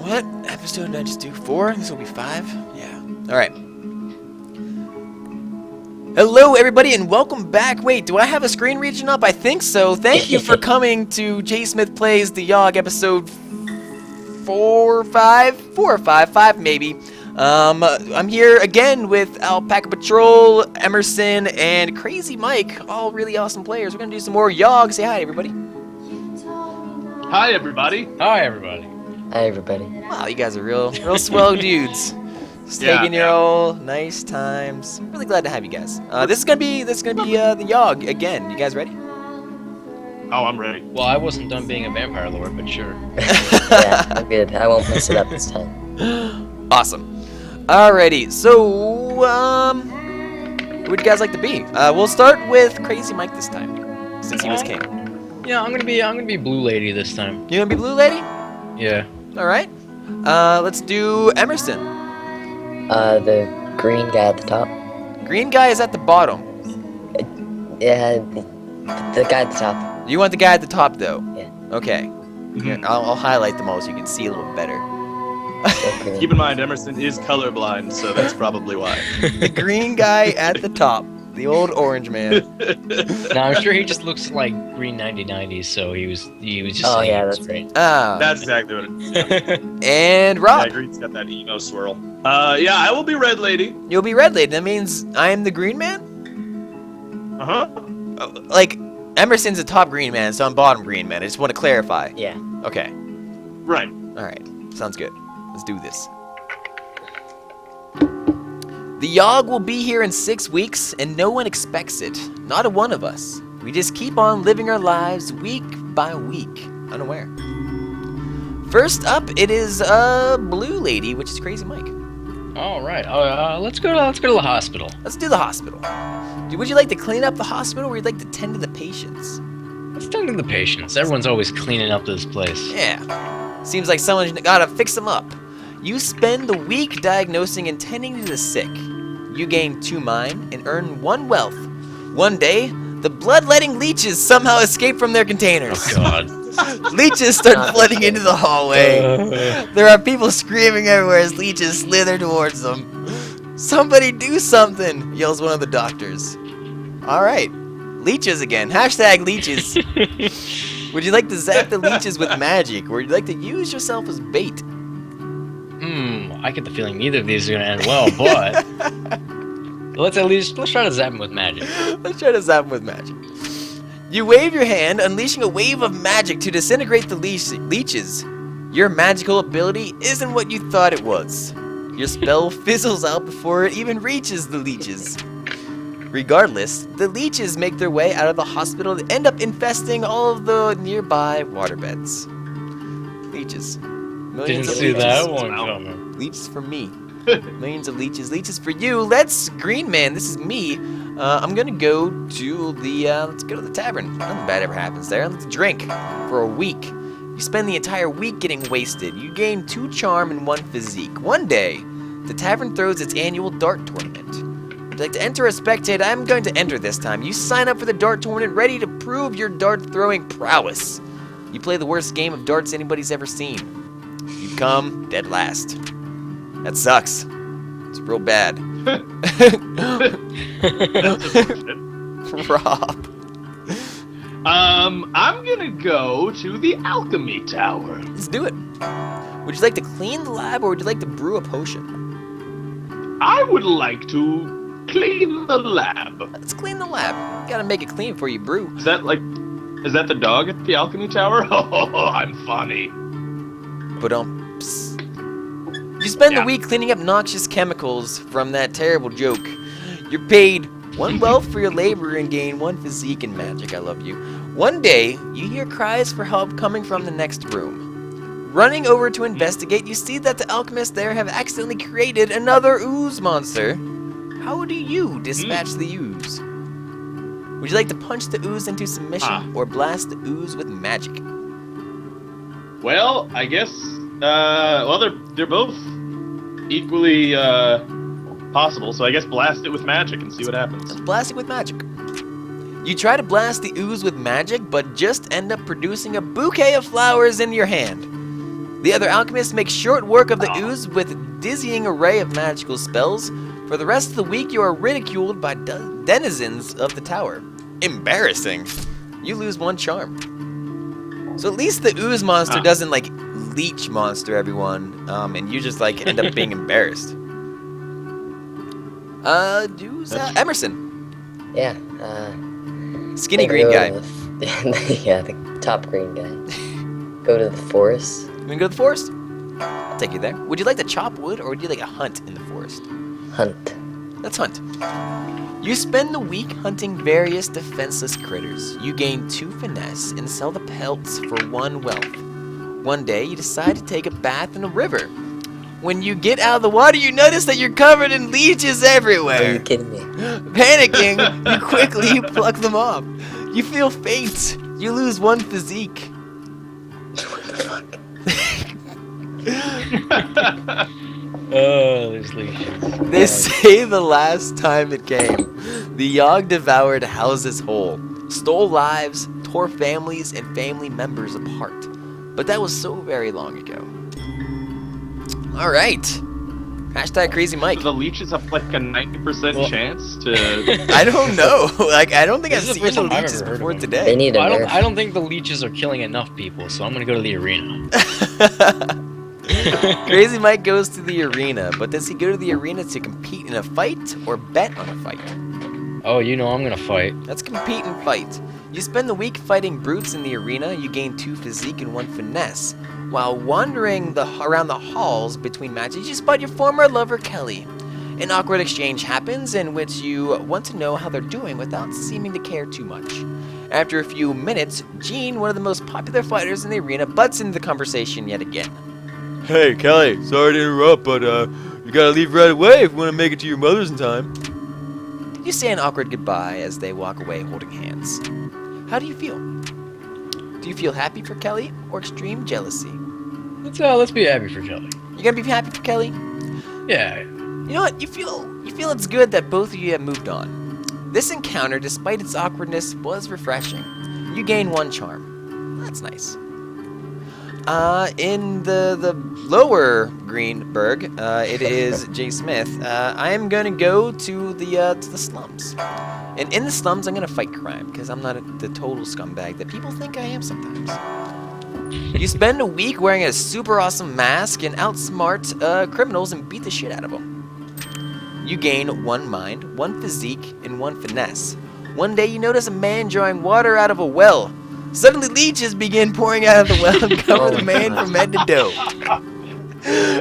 What episode did I just do? 4? This will be 5? Yeah. Alright. Hello, everybody, and welcome back. Wait, do I have a screen region up? I think so. Thank you for coming to JSmith Plays the Yawhg episode 4 or 5? 4 or 5. 5, maybe. I'm here again with Alpaca Patrol, Emerson, and Crazy Mike. All really awesome players. We're going to do some more Yawhg. Say hi, everybody. Hi, everybody. Hi, everybody. Hi, everybody. Wow, you guys are real swell dudes. Just taking your old nice times. Really glad to have you guys. This is gonna be the Yawhg again. You guys ready? Oh, I'm ready. Well, I wasn't done being a vampire lord, but sure. Yeah, I'm good. I won't mess it up this time. Awesome. Alrighty, so who would you guys like to be? We'll start with Crazy Mike this time, since he was king. Yeah, I'm gonna be Blue Lady this time. You gonna be Blue Lady? Yeah. All right. Let's do Emerson. The green guy at the top. Green guy is at the bottom. Yeah, the guy at the top. You want the guy at the top, though? Yeah. Okay. Here, I'll highlight them all so you can see a little better. Okay. Keep in mind, Emerson is colorblind, so that's probably why. The green guy at the top. The old orange man. No, I'm sure he just looks like Green 9090s, so he was just Oh, saying yeah, it was that's great. That's exactly what it is. Yeah. And I Rob. agree, it's got that emo swirl. Yeah, I will be Red Lady. You'll be red lady. That means I am the green man? Uh-huh. Like, Emerson's the top green man, so I'm bottom green man. I just want to clarify. Yeah. Okay. Right. Alright. Sounds good. Let's do this. The Yawhg will be here in 6 weeks, and no one expects it. Not a one of us. We just keep on living our lives week by week, unaware. First up, it is Blue Lady, which is Crazy Mike. All right. Let's go to the hospital. Let's do the hospital. Would you like to clean up the hospital, or would you like to tend to the patients? Let's tend to the patients. Everyone's always cleaning up this place. Yeah. Seems like someone's gotta fix them up. You spend the week diagnosing and tending to the sick. You gain 2 mind and earn 1 wealth. One day, the bloodletting leeches somehow escape from their containers. Oh, God. Leeches start flooding into the hallway. There are people screaming everywhere as leeches slither towards them. Somebody do something, yells one of the doctors. Alright, leeches again. Hashtag leeches. Would you like to zap the leeches with magic, or would you like to use yourself as bait? I get the feeling neither of these are gonna end well, but let's try to zap him with magic. Let's try to zap him with magic. You wave your hand, unleashing a wave of magic to disintegrate the leeches. Your magical ability isn't what you thought it was. Your spell fizzles out before it even reaches the leeches. Regardless, the leeches make their way out of the hospital and end up infesting all of the nearby waterbeds. Leeches. Millions Didn't of see leeches. that one coming. Leeches for me. Millions of leeches. Leeches for you. Let's Green Man. This is me. I'm gonna go to the let's go to the tavern. Nothing bad ever happens there. Let's drink for a week. You spend the entire week getting wasted. You gain 2 charm and 1 physique. One day, the tavern throws its annual dart tournament. Would you like to enter or spectate? I'm going to enter this time. You sign up for the dart tournament, ready to prove your dart throwing prowess. You play the worst game of darts anybody's ever seen. You come dead last. That sucks. It's real bad. Rob. I'm gonna go to the alchemy tower. Let's do it. Would you like to clean the lab, or would you like to brew a potion? I would like to clean the lab. Let's clean the lab. Gotta make it clean before you brew. Is that the dog at the alchemy tower? Oh, I'm funny. But you spend the week cleaning up noxious chemicals from that terrible joke. You're paid 1 wealth for your labor and gain 1 physique and magic. I love you. One day, you hear cries for help coming from the next room. Running over to investigate, you see that the alchemists there have accidentally created another ooze monster. How do you dispatch the ooze? Would you like to punch the ooze into submission or blast the ooze with magic? Well, I guess they're both equally possible, so I guess blast it with magic and see what happens. Let's blast it with magic. You try to blast the ooze with magic, but just end up producing a bouquet of flowers in your hand. The other alchemists make short work of the ooze with a dizzying array of magical spells. For the rest of the week, you are ridiculed by denizens of the tower. Embarrassing. You lose 1 charm. So at least the ooze monster doesn't like leech monster everyone, and you just like end up being embarrassed. Emerson. Yeah. Skinny I green go guy. to yeah, the top green guy. Go to the forest. You wanna go to the forest? I'll take you there. Would you like to chop wood or would you like a hunt in the forest? Hunt. Let's hunt. You spend the week hunting various defenseless critters. You gain 2 finesse and sell the pelts for 1 wealth. One day, you decide to take a bath in a river. When you get out of the water, you notice that you're covered in leeches Are you everywhere. kidding me? Panicking, you quickly pluck them off. You feel faint. You lose 1 physique. What the fuck? Oh, there's leeches. They say the last time it came, the Yawhg devoured houses whole, stole lives, tore families and family members apart. But that was so very long ago. All right. Hashtag Crazy Mike. So the leeches have like a 90% Well- chance to. I don't know. Like, I don't think This I've is the seen first the time I've leeches ever heard before of them. today. They need a I nerf. don't think the leeches are killing enough people, so I'm gonna go to the arena. Crazy Mike goes to the arena, but does he go to the arena to compete in a fight or bet on a fight? Oh, you know I'm gonna fight. Let's compete and fight. You spend the week fighting brutes in the arena. You gain 2 physique and 1 finesse. While wandering around the halls between matches, you spot your former lover, Kelly. An awkward exchange happens in which you want to know how they're doing without seeming to care too much. After a few minutes, Gene, one of the most popular fighters in the arena, butts into the conversation yet again. Hey, Kelly, sorry to interrupt, but you gotta leave right away if you want to make it to your mother's in time. You say an awkward goodbye as they walk away holding hands. How do you feel? Do you feel happy for Kelly or extreme jealousy? Let's be happy for Kelly. You gonna be happy for Kelly? Yeah. You know what? You feel it's good that both of you have moved on. This encounter, despite its awkwardness, was refreshing. You gain 1 charm. That's nice. In the lower Greenberg, it is JSmith. I am gonna go to the slums, and in the slums I'm gonna fight crime because I'm not the total scumbag that people think I am sometimes. You spend a week wearing a super awesome mask and outsmart criminals and beat the shit out of them. You gain 1 mind, 1 physique, and 1 finesse. One day you notice a man drawing water out of a well. Suddenly leeches begin pouring out of the well and cover the man from head to toe.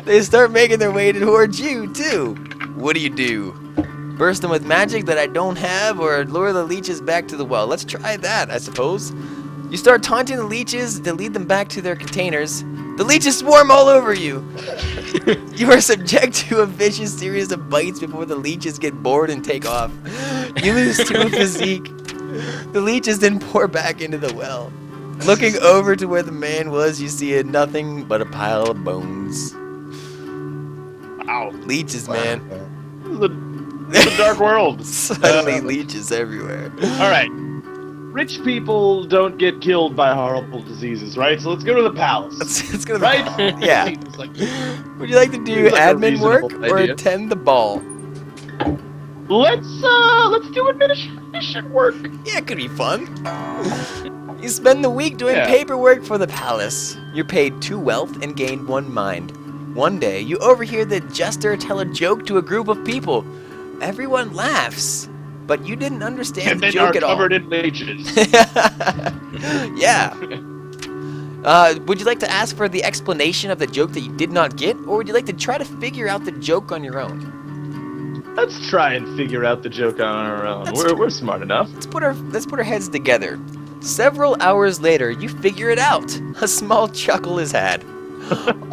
They start making their way towards you, too. What do? Burst them with magic that I don't have or lure the leeches back to the well? Let's try that, I suppose. You start taunting the leeches to lead them back to their containers. The leeches swarm all over you. You are subject to a vicious series of bites before the leeches get bored and take off. You lose 2 physique. The leeches then pour back into the well. Looking over to where the man was, you see nothing but a pile of bones. Wow. Leeches, man. This is a dark world. Suddenly leeches everywhere. All right. Rich people don't get killed by horrible diseases, right? So let's go to the palace. Let's go to the Right? Yeah. Seems like- Would you like to do Seems like a admin work reasonable or idea. attend the ball? Let's do administration work. Yeah, it could be fun. You spend the week doing Yeah. paperwork for the palace. You're paid 2 wealth and gain 1 mind. One day, you overhear the jester tell a joke to a group of people. Everyone laughs, but you didn't understand And the then are joke at all. covered in leeches. Yeah. Would you like to ask for the explanation of the joke that you did not get, or would you like to try to figure out the joke on your own? Let's try and figure out the joke on our own. We're smart enough. Let's put our heads together. Several hours later, you figure it out. A small chuckle is had.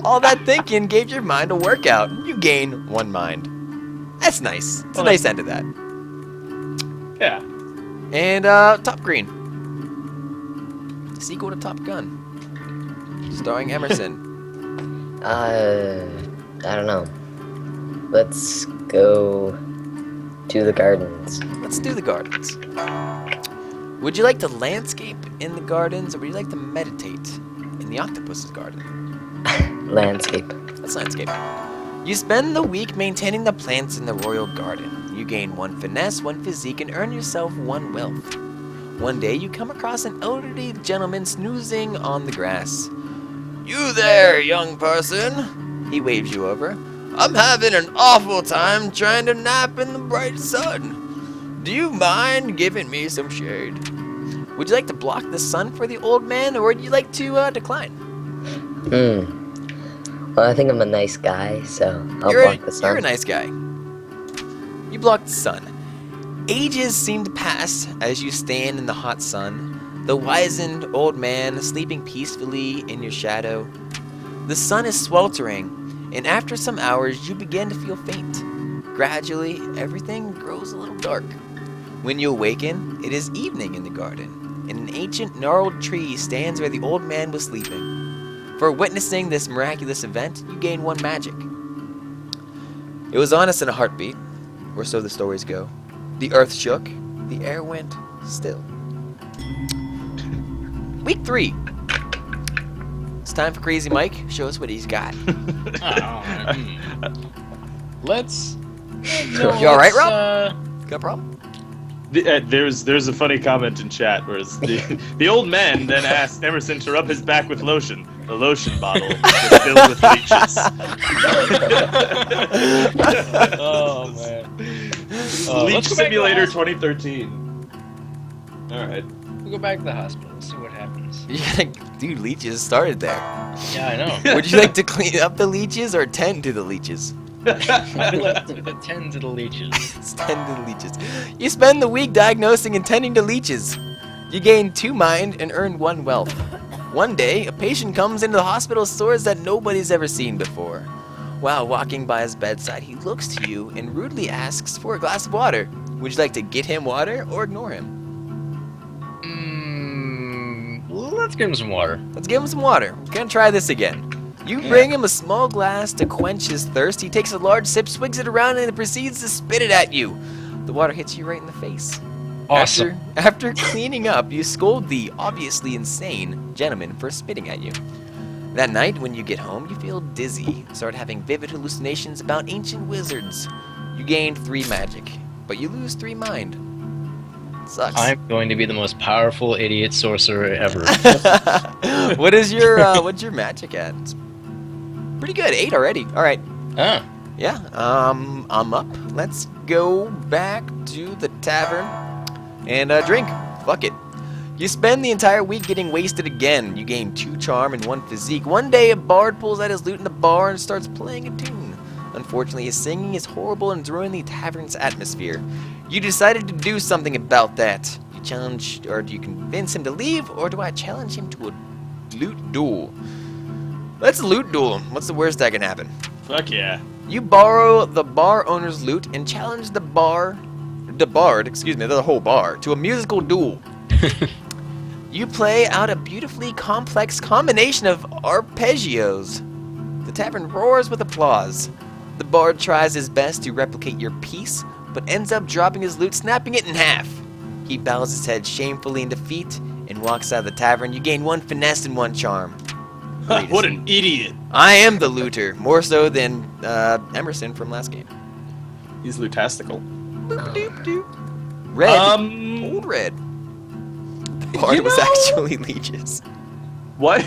All that thinking gave your mind a workout. You gain 1 mind. That's nice. It's a nice end to that. Yeah. And Top Green. Sequel to Top Gun. Starring Emerson. I don't know. Let's go to the gardens. Let's do the gardens. Would you like to landscape in the gardens, or would you like to meditate in the octopus's garden? Landscape. That's landscape. You spend the week maintaining the plants in the royal garden. You gain 1 finesse, 1 physique, and earn yourself 1 wealth. One day you come across an elderly gentleman snoozing on the grass. "You there, young person," he waves you over. "I'm having an awful time trying to nap in the bright sun. Do you mind giving me some shade?" Would you like to block the sun for the old man, or would you like to decline? Well, I think I'm a nice guy, so I'll block the sun. You're a nice guy. You block the sun. Ages seem to pass as you stand in the hot sun, the wizened old man sleeping peacefully in your shadow. The sun is sweltering, and after some hours you begin to feel faint. Gradually, everything grows a little dark. When you awaken, it is evening in the garden, and an ancient gnarled tree stands where the old man was sleeping. For witnessing this miraculous event, you gain 1 magic. It was honest in a heartbeat, or so the stories go. The earth shook, the air went still. Week 3. It's time for Crazy Mike. Show us what he's got. Let's. You all right, Rob? Got a problem? There's a funny comment in chat where it's the old man then asked Emerson to rub his back with lotion. The lotion bottle was filled with leeches. Oh man. Leech Let's go back to the Simulator hospital. 2013. All right. We'll go back to the hospital. See what happens. Yeah, dude, leeches started there. Yeah, I know. Would you like to clean up the leeches or tend to the leeches? I'd like to attend to the leeches. It's tend to the leeches. You spend the week diagnosing and tending to leeches. You gain 2 mind and earn 1 wealth. One day, a patient comes into the hospital sores that nobody's ever seen before. While walking by his bedside, he looks to you and rudely asks for a glass of water. Would you like to get him water or ignore him? Let's give him some water. Let's give him some water. We're gonna try this again. You bring him a small glass to quench his thirst. He takes a large sip, swigs it around, and proceeds to spit it at you. The water hits you right in the face. Awesome. After cleaning up, you scold the obviously insane gentleman for spitting at you. That night, when you get home, you feel dizzy, start having vivid hallucinations about ancient wizards. You gain 3 magic, but you lose 3 mind. Sucks. I'm going to be the most powerful idiot sorcerer ever. What's your magic at? It's pretty good, 8 already. All right. Oh. Yeah. I'm up. Let's go back to the tavern and drink. Fuck it. You spend the entire week getting wasted again. You gain 2 charm and 1 physique. One day, a bard pulls out his lute in the bar and starts playing a tune. Unfortunately, his singing is horrible and it's ruining the tavern's atmosphere. You decided to do something about that. You challenge, or do you convince him to leave, or do I challenge him to a lute duel? Let's loot duel. What's the worst that can happen? Fuck yeah. You borrow the bar owner's lute and challenge the whole bar, to a musical duel. You play out a beautifully complex combination of arpeggios. The tavern roars with applause. The bard tries his best to replicate your piece, but ends up dropping his lute, snapping it in half. He bows his head shamefully in defeat and walks out of the tavern. You gain 1 finesse and 1 charm. What an idiot. I am the looter, more so than Emerson from last game. He's lutastical. Boop, doop, doop. Red. Old red. The bard was actually leeches. What?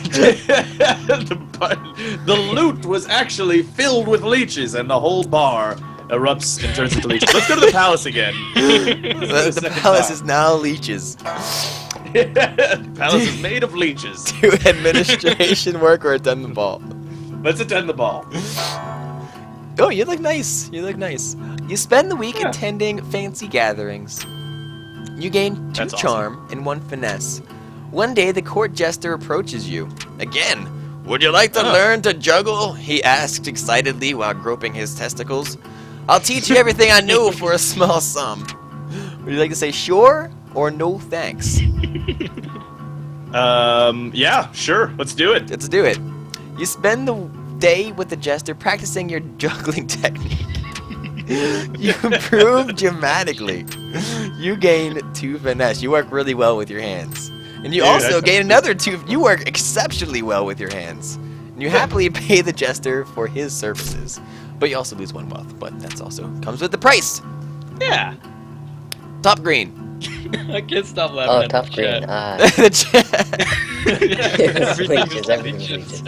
the loot was actually filled with leeches, and the whole bar erupts and turns into leeches. Let's go to the palace again. The palace is now leeches. The palace is made of leeches. Do administration work or attend the ball? Let's attend the ball. Oh, you look nice. You look nice. You spend the week attending fancy gatherings. You gain 2 charm and 1 finesse. One day, the court jester approaches you. Again, would you like to learn to juggle? He asked excitedly while groping his testicles. I'll teach you everything I know for a small sum. Would you like to say sure or no thanks? Yeah, sure. Let's do it. Let's do it. You spend the day with the jester practicing your juggling technique. You improve dramatically. You gain 2 finesse. You work really well with your hands. And you also gain another 2. You work exceptionally well with your hands. And you happily pay the jester for his services. But you also lose 1 wealth, but that's also comes with the price. Yeah. Top green. I can't stop laughing. Oh, at top the green. chat. The chat. Leeches, everything's leeches.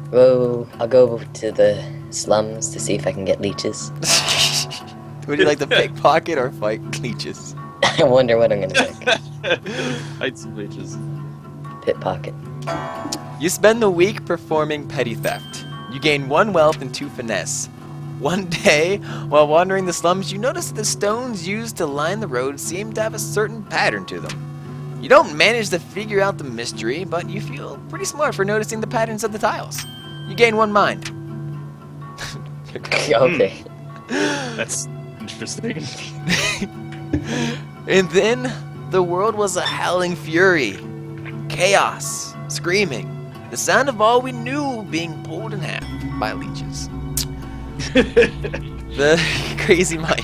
Whoa, I'll go to the slums to see if I can get leeches. Would you like to pickpocket or fight leeches? I wonder what I'm gonna pick. Heights and leeches. Pit pocket. You spend the week performing petty theft. You gain 1 wealth and 2 finesse. One day, while wandering the slums, you notice that the stones used to line the road seem to have a certain pattern to them. You don't manage to figure out the mystery, but you feel pretty smart for noticing the patterns of the tiles. You gain 1 mind. Okay. That's interesting. And then the world was a howling fury. Chaos, screaming, the sound of all we knew being pulled in half by leeches. The crazy Mike.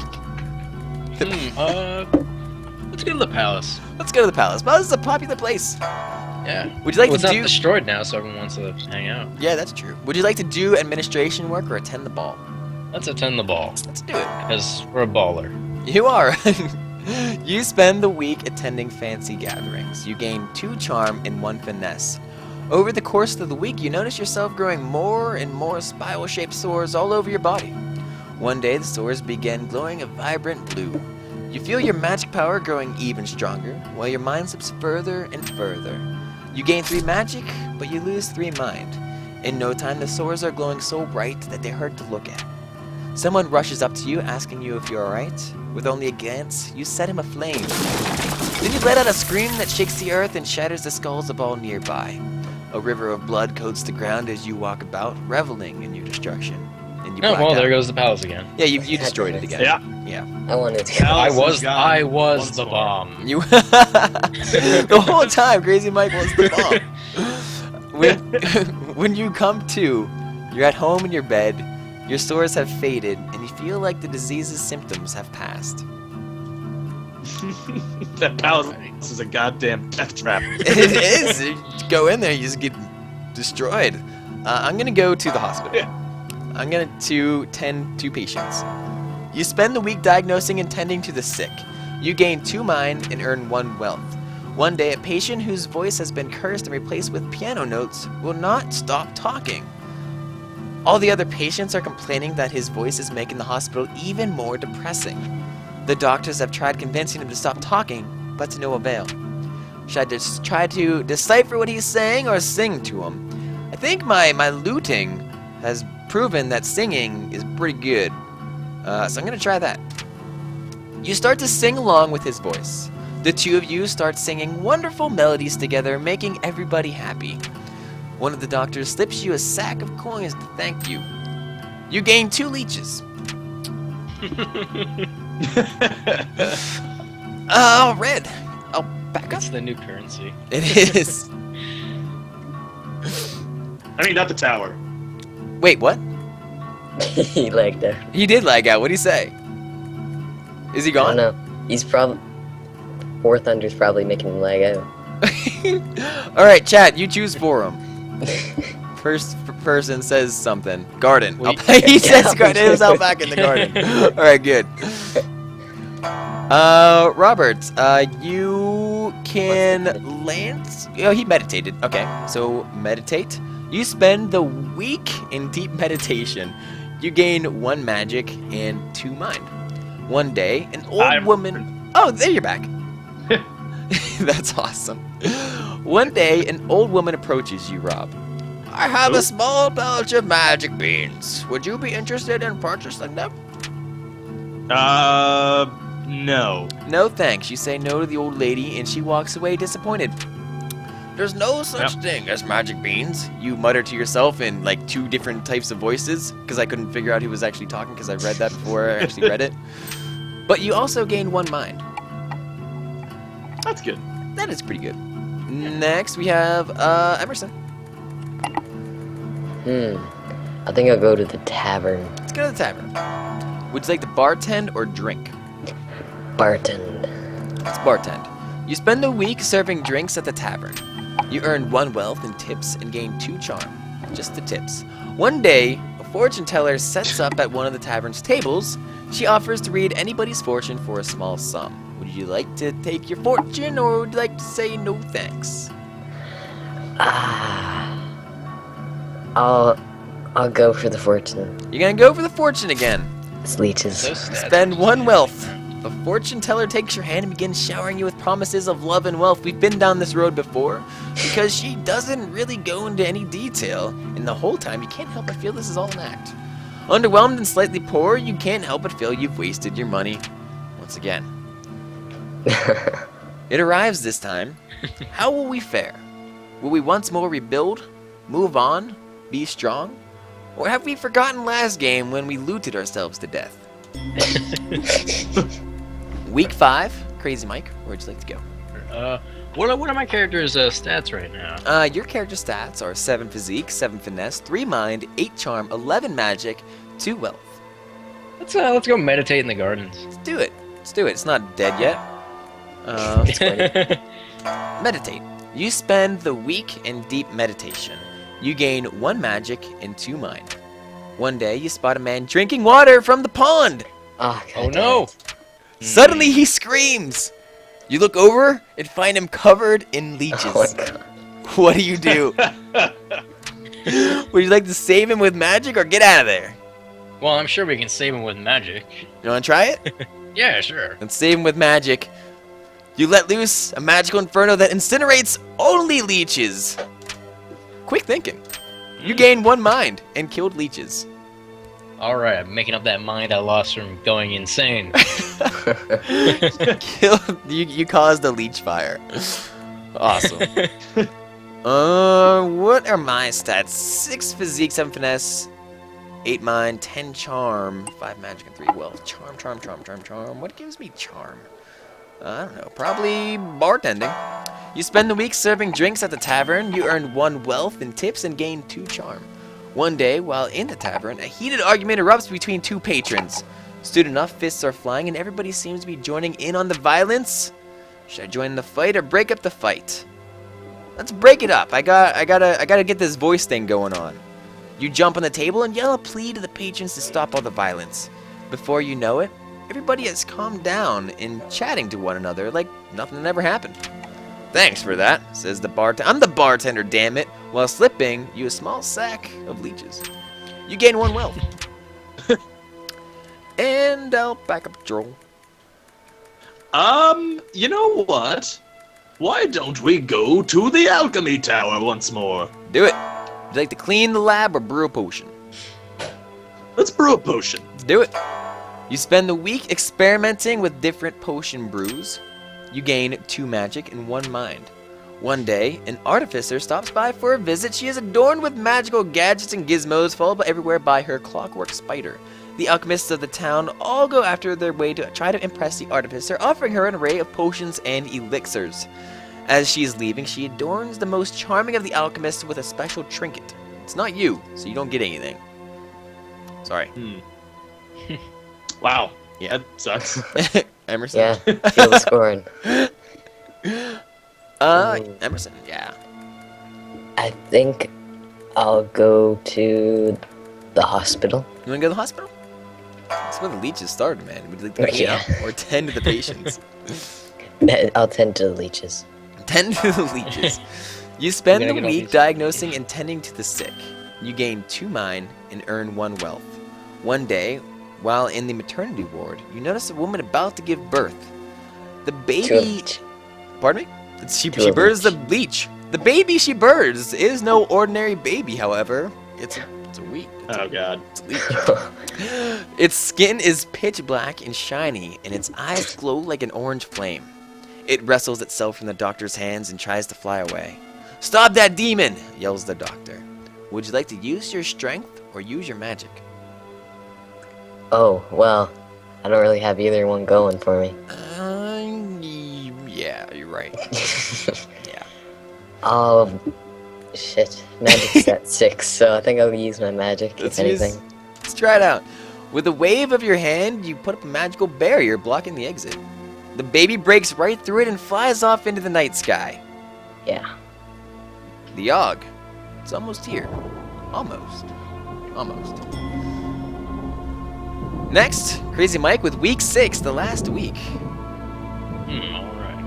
Let's go to the palace. Let's go to the palace. Palace is a popular place. Yeah. Would you like Well, it's to not do? destroyed now, so everyone wants to hang out. Yeah, that's true. Would you like to do administration work or attend the ball? Let's attend the ball, Let's do it. because we're a baller. You are. You spend the week attending fancy gatherings. You gain 2 charm and 1 finesse. Over the course of the week, you notice yourself growing more and more spiral-shaped sores all over your body. One day, the sores begin glowing a vibrant blue. You feel your magic power growing even stronger, while your mind slips further and further. You gain 3 magic, but you lose 3 mind. In no time, the sores are glowing so bright that they hurt to look at. Someone rushes up to you, asking you if you're alright. With only a glance, you set him aflame. Then you let out a scream that shakes the earth and shatters the skulls of all nearby. A river of blood coats the ground as you walk about, reveling in your destruction. And you Oh, black well, out. there goes the palace again. Yeah, you destroyed it again. Yeah. Yeah. I wanted to. I Palace is was gone once the more. bomb. You the whole time, Crazy Mike was the bomb. When you come to, you're at home in your bed. Your sores have faded, and you feel like the disease's symptoms have passed. That palace is a goddamn death trap. It is. You go in there, you just get destroyed. I'm gonna go to the hospital. Yeah. I'm gonna tend to patients. You spend the week diagnosing and tending to the sick. You gain 2 mind and earn 1 wealth. One day, a patient whose voice has been cursed and replaced with piano notes will not stop talking. All the other patients are complaining that his voice is making the hospital even more depressing. The doctors have tried convincing him to stop talking, but to no avail. Should I just try to decipher what he's saying or sing to him? I think my looting has proven that singing is pretty good, so I'm going to try that. You start to sing along with his voice. The 2 of you start singing wonderful melodies together, making everybody happy. One of the doctors slips you a sack of coins to thank you. You gain 2 leeches. Red. Alpaca. That's the new currency. It is. I mean, not the tower. Wait, what? He lagged out. He did lag out. What'd he say? Is he I don't gone? know. He's probably. War Thunder's probably making him lag out. Alright, chat, you choose for him. First person says something. Garden. Wait. He says garden. It was out back in the garden. Alright, good. Robert, you can land. Oh, he meditated. Okay, so meditate. You spend the week in deep meditation. You gain 1 magic and 2 mind. One day, an old woman. Oh, there you're back. That's awesome. One day, an old woman approaches you, Rob. I have a small pouch of magic beans. Would you be interested in purchasing them? No. No thanks. You say no to the old lady, and she walks away disappointed. There's no such thing as magic beans, you mutter to yourself in like 2 different types of voices, because I couldn't figure out who was actually talking because I read that before I actually read it. But you also gain 1 mind. That's good. That is pretty good. Next, we have Emerson. I think I'll go to the tavern. Let's go to the tavern. Would you like to bartend or drink? Bartend. Let's bartend. You spend the week serving drinks at the tavern. You earn 1 wealth in tips and gain 2 charm. Just the tips. One day, a fortune teller sets up at one of the tavern's tables. She offers to read anybody's fortune for a small sum. Would you like to take your fortune, or would you like to say no thanks? I'll go for the fortune. You're gonna go for the fortune again. It's leeches. Those stats Spend are 1 wealth. The fortune teller takes your hand and begins showering you with promises of love and wealth. We've been down this road before because she doesn't really go into any detail, and the whole time you can't help but feel this is all an act. Underwhelmed and slightly poor, you can't help but feel you've wasted your money once again. It arrives this time. How will we fare? Will we once more rebuild, move on, be strong? Or have we forgotten last game when we looted ourselves to death? Week 5, Crazy Mike, where'd you like to go? What are my character's stats right now? Your character stats are 7 physique, 7 finesse, 3 mind, 8 charm, 11 magic, 2 wealth. Let's go meditate in the gardens. Let's do it. Let's do it. It's not dead yet. Meditate. You spend the week in deep meditation. You gain 1 magic and 2 mind. One day, you spot a man drinking water from the pond. Oh, Oh God no! Suddenly, he screams. You look over and find him covered in leeches. Oh my God. What do you do? Would you like to save him with magic or get out of there? Well, I'm sure we can save him with magic. You want to try it? Yeah, sure. Let's save him with magic. You let loose a magical inferno that incinerates only leeches. Quick thinking. You gained 1 mind and killed leeches. Alright, I'm making up that mind I lost from going insane. You caused a leech fire. Awesome. What are my stats? 6 physique, 7 finesse, 8 mind, 10 charm, 5 magic, and 3 wealth. Charm. What gives me charm? I don't know. Probably bartending. You spend the week serving drinks at the tavern. You earn 1 wealth in tips and gain 2 charm. One day, while in the tavern, a heated argument erupts between 2 patrons. Soon enough, fists are flying, and everybody seems to be joining in on the violence. Should I join the fight or break up the fight? Let's break it up. I gotta get this voice thing going on. You jump on the table and yell a plea to the patrons to stop all the violence. Before you know it, everybody has calmed down and chatting to one another like nothing ever happened. Thanks for that, says the bartender. I'm the bartender, damn it. While slipping you a small sack of leeches. You gain 1 wealth. And I'll back up Joel. You know what? Why don't we go to the alchemy tower once more? Do it. Would you like to clean the lab or brew a potion? Let's brew a potion. Let's do it. You spend the week experimenting with different potion brews. You gain 2 magic and 1 mind. One day, an artificer stops by for a visit. She is adorned with magical gadgets and gizmos, followed everywhere by her clockwork spider. The alchemists of the town all go after their way to try to impress the artificer, offering her an array of potions and elixirs. As she is leaving, she adorns the most charming of the alchemists with a special trinket. It's not you, so you don't get anything. Sorry. Wow. Yeah. That sucks. Emerson? Yeah, feel the scorn. Emerson, yeah. I think I'll go to the hospital. You wanna go to the hospital? That's where the leeches started, man. Would you like to clean Yeah. up or tend to the patients? I'll tend to the leeches. Tend to the leeches. You spend We're the gonna get all week these- diagnosing and tending to the sick. You gain 2 mind and earn 1 wealth. One day, while in the maternity ward, you notice a woman about to give birth. The To a baby... leech. Pardon me? She To a births the leech. leech. The baby she births is no ordinary baby, however. It's a weak. Oh god. It's a leech. Its skin is pitch black and shiny, and its eyes glow like an orange flame. It wrestles itself from the doctor's hands and tries to fly away. "Stop that demon!" yells the doctor. Would you like to use your strength or use your magic? Oh, well, I don't really have either one going for me. Yeah, you're right. Yeah. Oh, shit. Magic's at 6, so I think I'll use my magic, Let's if anything. Let's try it out. With a wave of your hand, you put up a magical barrier blocking the exit. The baby breaks right through it and flies off into the night sky. Yeah. The Yawhg. It's almost here. Almost. Next, Crazy Mike with week 6, the last week. Alright.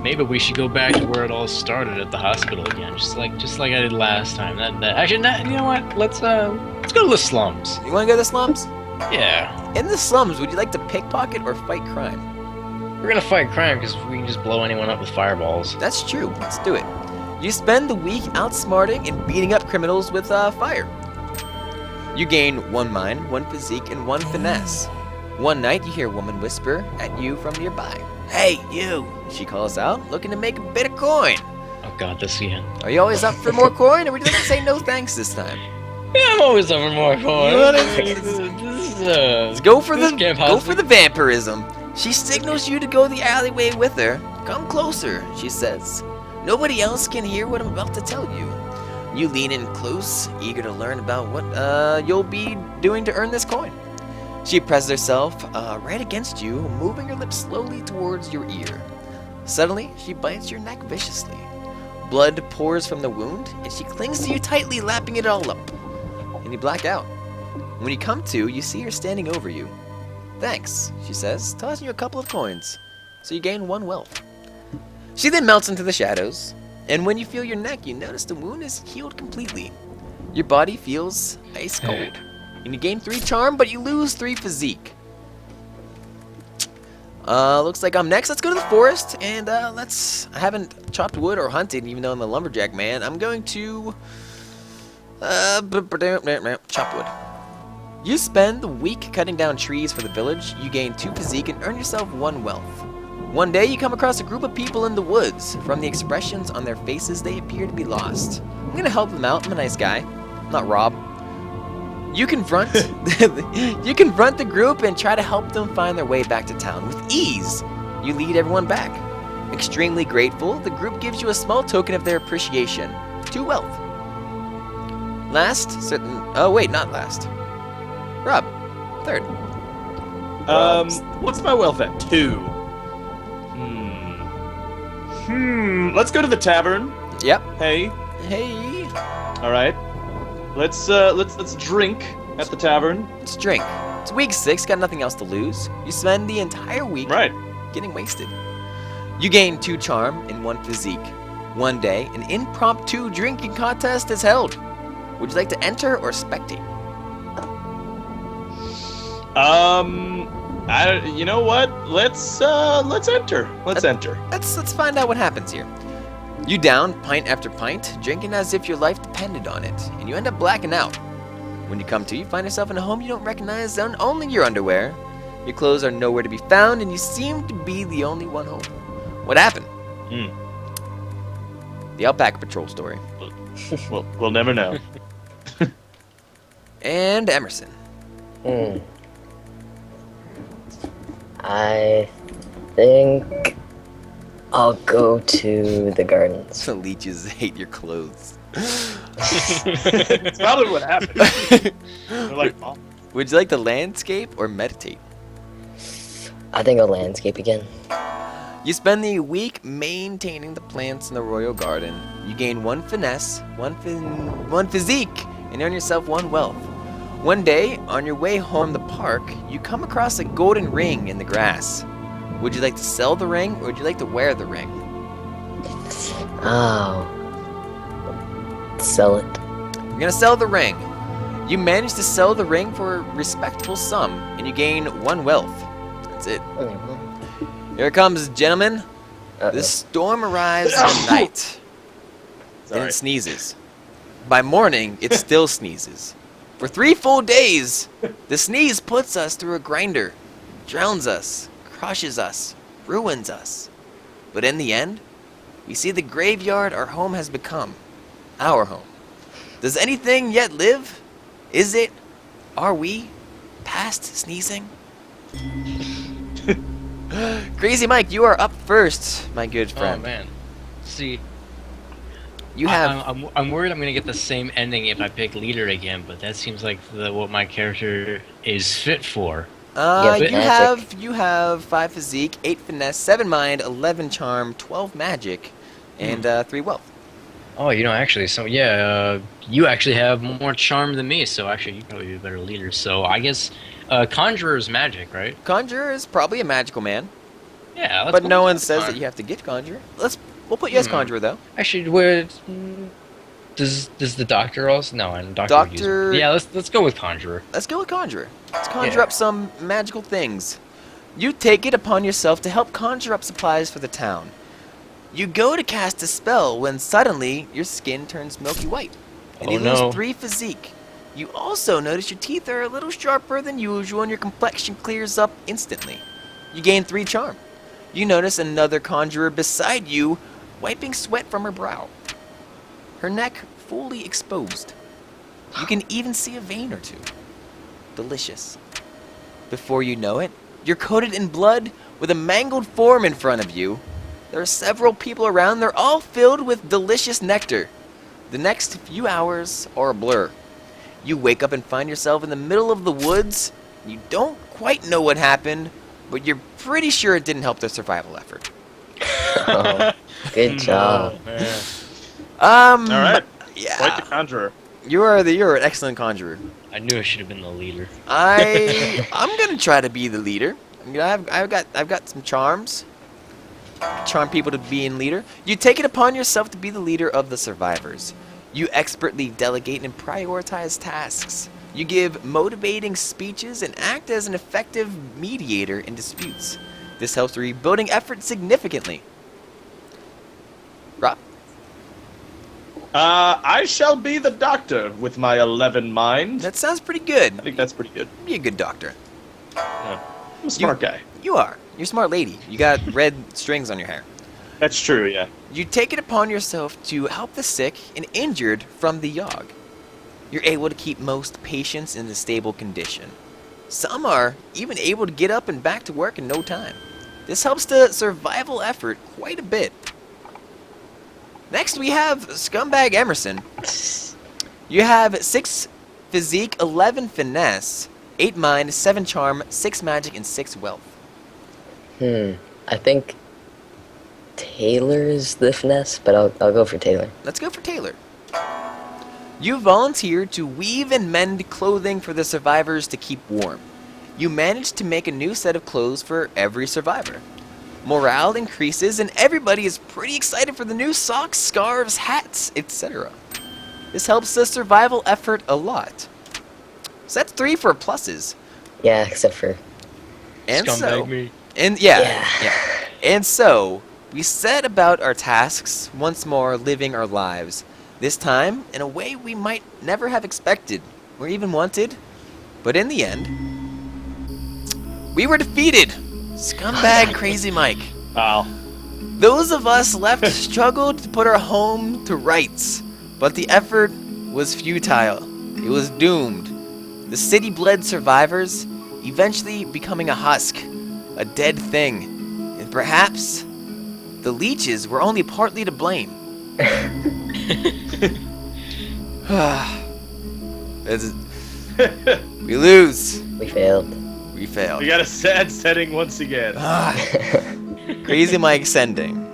Maybe we should go back to where it all started at the hospital again, just like I did last time. Actually, you know what? Let's go to the slums. You want to go to the slums? Yeah. In the slums, would you like to pickpocket or fight crime? We're gonna fight crime because we can just blow anyone up with fireballs. That's true. Let's do it. You spend the week outsmarting and beating up criminals with fire. You gain 1 mind, 1 physique, and 1 finesse. One night, you hear a woman whisper at you from nearby. Hey, you! She calls out, looking to make a bit of coin. Oh god, this again. Are you always up for more coin, or would you like to say no thanks this time? Yeah, I'm always over more coin. Let's go for the vampirism. She signals you to go the alleyway with her. Come closer, she says. Nobody else can hear what I'm about to tell you. You lean in close, eager to learn about what you'll be doing to earn this coin. She presses herself right against you, moving her lips slowly towards your ear. Suddenly, she bites your neck viciously. Blood pours from the wound, and she clings to you tightly, lapping it all up. And you black out. When you come to, you see her standing over you. Thanks, she says, tossing you a couple of coins. So you gain 1 wealth. She then melts into the shadows, and when you feel your neck, you notice the wound is healed completely. Your body feels ice cold, and you gain 3 charm, but you lose 3 physique. Looks like I'm next. Let's go to the forest, and I haven't chopped wood or hunted, even though I'm a lumberjack man. I'm going to chop wood. You spend the week cutting down trees for the village. You gain 2 physique and earn yourself 1 wealth. One day, you come across a group of people in the woods. From the expressions on their faces, they appear to be lost. I'm gonna help them out. I'm a nice guy. I'm not Rob. You confront the group and try to help them find their way back to town. With ease, you lead everyone back. Extremely grateful, the group gives you a small token of their appreciation. 2 wealth. Not last. Rob, 3rd. What's my wealth at? 2. Let's go to the tavern. Yep. Hey. All right. Let's drink at the tavern. Let's drink. It's week 6, got nothing else to lose. You spend the entire week getting wasted. You gain 2 charm and 1 physique. One day, an impromptu drinking contest is held. Would you like to enter or spectate? You know what? Let's enter. Let's enter. Let's find out what happens here. You down pint after pint, drinking as if your life depended on it, and you end up blacking out. When you come to, you find yourself in a home you don't recognize, only your underwear. Your clothes are nowhere to be found, and you seem to be the only one home. What happened? The Alpaca Patrol story. We'll never know. And Emerson. I think I'll go to the gardens. The leeches hate your clothes. It's probably what happened. They're like, oh. Would you like to landscape or meditate? I think I'll landscape again. You spend the week maintaining the plants in the royal garden. You gain 1 finesse, 1 physique, and earn yourself 1 wealth. One day, on your way home from the park, you come across a golden ring in the grass. Would you like to sell the ring, or would you like to wear the ring? Oh. Sell it. You're gonna sell the ring. You manage to sell the ring for a respectable sum, and you gain 1 wealth. That's it. Here it comes, gentlemen. The storm arrives at night. Then it sneezes. By morning, it still sneezes. For 3 full days, the sneeze puts us through a grinder, drowns us, crushes us, ruins us. But in the end, we see the graveyard our home has become. Our home. Does anything yet live? Is it? Are we? Past sneezing? Crazy Mike, you are up first, my good friend. Oh man. See, You have. I'm worried I'm gonna get the same ending if I pick leader again, but that seems like what my character is fit for. You have 5 physique, 8 finesse, 7 mind, 11 charm, 12 magic, and 3 wealth. Oh, actually, so yeah, you actually have more charm than me, so actually you probably be a better leader. So I guess Conjurer's magic, right? Conjurer is probably a magical man, Yeah, let's but go no with one says that Con- you have to get Conjurer. We'll put you as Conjurer though. Actually, does the doctor also? No, and doctor. Would use Doctor- Yeah, let's go with Conjurer. Let's go with Conjurer. Let's conjure Yeah. up some magical things. You take it upon yourself to help conjure up supplies for the town. You go to cast a spell when suddenly your skin turns milky white, and Oh, you no. lose 3 physique. You also notice your teeth are a little sharper than usual and your complexion clears up instantly. You gain 3 charm. You notice another conjurer beside you wiping sweat from her brow. Her neck fully exposed. You can even see a vein or 2. Delicious. Before you know it, you're coated in blood with a mangled form in front of you. There are several people around. They're all filled with delicious nectar. The next few hours are a blur. You wake up and find yourself in the middle of the woods. You don't quite know what happened, but you're pretty sure it didn't help the survival effort. Oh, good job. Oh, man. All right. Yeah. Quite the conjurer. You're an excellent conjurer. I knew I should have been the leader. I'm gonna try to be the leader. I've got some charms. Charm people to be in leader. You take it upon yourself to be the leader of the survivors. You expertly delegate and prioritize tasks. You give motivating speeches and act as an effective mediator in disputes. This helps the rebuilding effort significantly. Rob? I shall be the doctor with my 11 mind. That sounds pretty good. I think that's pretty good. Be a good doctor. Yeah. I'm a smart guy. You are. You're a smart lady. You got red strings on your hair. That's true, yeah. You take it upon yourself to help the sick and injured from the Yawhg. You're able to keep most patients in a stable condition. Some are even able to get up and back to work in no time. This helps the survival effort quite a bit. Next we have Scumbag Emerson. You have 6 physique, 11 finesse, 8 mind, 7 charm, 6 magic, and 6 wealth. I think Taylor's the finesse, but I'll go for Taylor. Let's go for Taylor. You volunteer to weave and mend clothing for the survivors to keep warm. You manage to make a new set of clothes for every survivor. Morale increases and everybody is pretty excited for the new socks, scarves, hats, etc. This helps the survival effort a lot. So that's 3 for pluses. Yeah, except for And Scumbag me. And Yeah. And so, we set about our tasks, once more living our lives. This time, in a way we might never have expected, or even wanted. But in the end, we were defeated! Scumbag Crazy Mike. Wow. Those of us left struggled to put our home to rights, but the effort was futile. It was doomed. The city bled survivors, eventually becoming a husk, a dead thing, and perhaps the leeches were only partly to blame. We lose. we failed. We failed. We got a sad setting once again. Crazy Mike sending.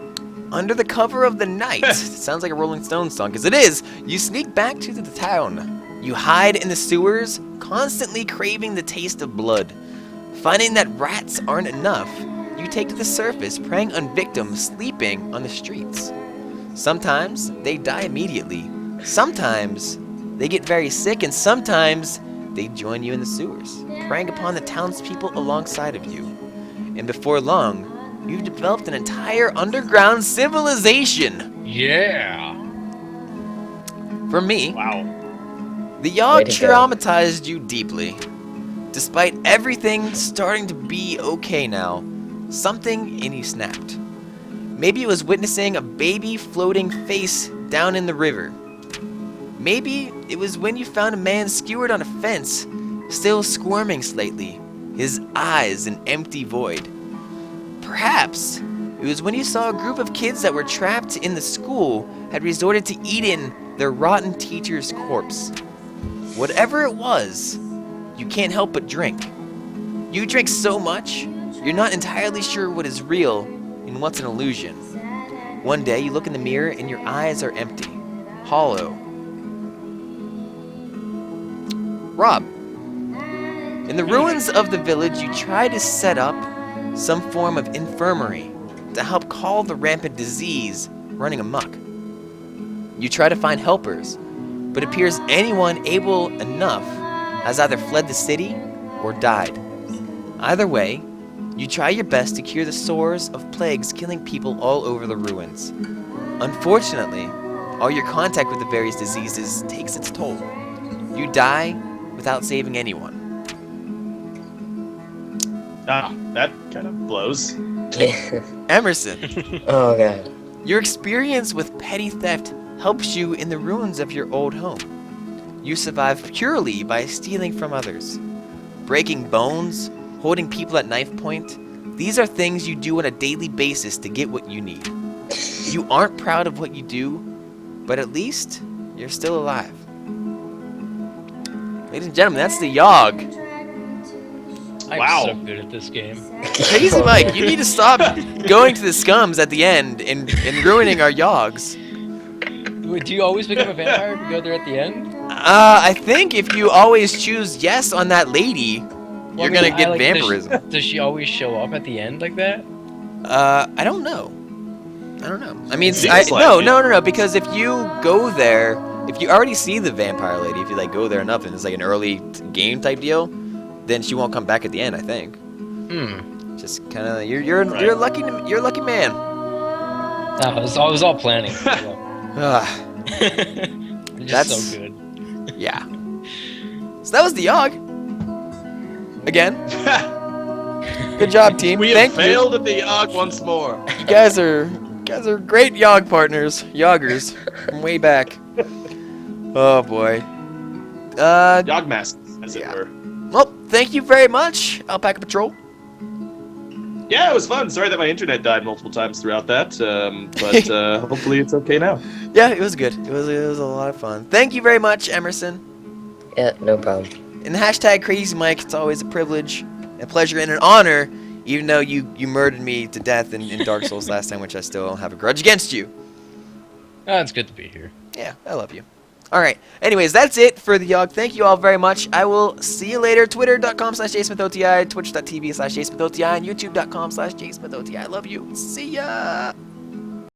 Under the cover of the night, sounds like a Rolling Stones song, because it is, you sneak back to the town. You hide in the sewers, constantly craving the taste of blood. Finding that rats aren't enough, you take to the surface, preying on victims sleeping on the streets. Sometimes they die immediately. Sometimes they get very sick, and sometimes they join you in the sewers, preying upon the townspeople alongside of you. And before long, you've developed an entire underground civilization. Yeah. For me, Wow. the Way Yawhg to go. traumatized you deeply. Despite everything starting to be okay now, something in you snapped. Maybe it was witnessing a baby floating face down in the river. Maybe it was when you found a man skewered on a fence, still squirming slightly, his eyes an empty void. Perhaps it was when you saw a group of kids that were trapped in the school had resorted to eating their rotten teacher's corpse. Whatever it was, you can't help but drink. You drink so much, you're not entirely sure what is real and what's an illusion. One day, you look in the mirror and your eyes are empty, hollow. Rob, in the ruins of the village, you try to set up some form of infirmary to help call the rampant disease running amok. You try to find helpers, but it appears anyone able enough has either fled the city or died. Either way, you try your best to cure the sores of plagues killing people all over the ruins. Unfortunately, all your contact with the various diseases takes its toll. You die without saving anyone. Ah, that kind of blows. Emerson, Oh god. your experience with petty theft helps you in the ruins of your old home. You survive purely by stealing from others. Breaking bones, holding people at knife point, these are things you do on a daily basis to get what you need. You aren't proud of what you do, but at least you're still alive. Ladies and gentlemen, that's the Yawhg. I'm Wow. so good at this game. Crazy Mike, you need to stop going to the scums at the end and ruining our Yawgs. Wait, do you always become a vampire if you go there at the end? I think if you always choose yes on that lady, Well, you're I mean, gonna get like, vampirism. Does she always show up at the end like that? I don't know. I mean, Seems like no, it. no, because if you go there, if you already see the vampire lady, if you like go there enough and it's like an early game type deal, then she won't come back at the end. I think. Just kind of you're a lucky man. No, it was all planning. Ah, It's just That's- so good. yeah. So that was the Yawhg. Again, good job, team. We have Thank you. failed at the Yawhg once more. You guys are great Yawhg partners, Yawgers from way back. Oh boy. Yawhg masters, as it were. Well, thank you very much, Alpaca Patrol. Yeah, it was fun. Sorry that my internet died multiple times throughout that, but hopefully it's okay now. Yeah, it was good. It was a lot of fun. Thank you very much, Emerson. Yeah, no problem. And hashtag Crazy Mike. It's always a privilege, a pleasure, and an honor. Even though you murdered me to death in Dark Souls last time, which I still have a grudge against you. Oh, it's good to be here. Yeah, I love you. All right. Anyways, that's it for the Yawhg. Thank you all very much. I will see you later. Twitter.com/JSmithOTI, Twitch.tv/JSmithOTI, and YouTube.com/JSmithOTI. I love you. See ya.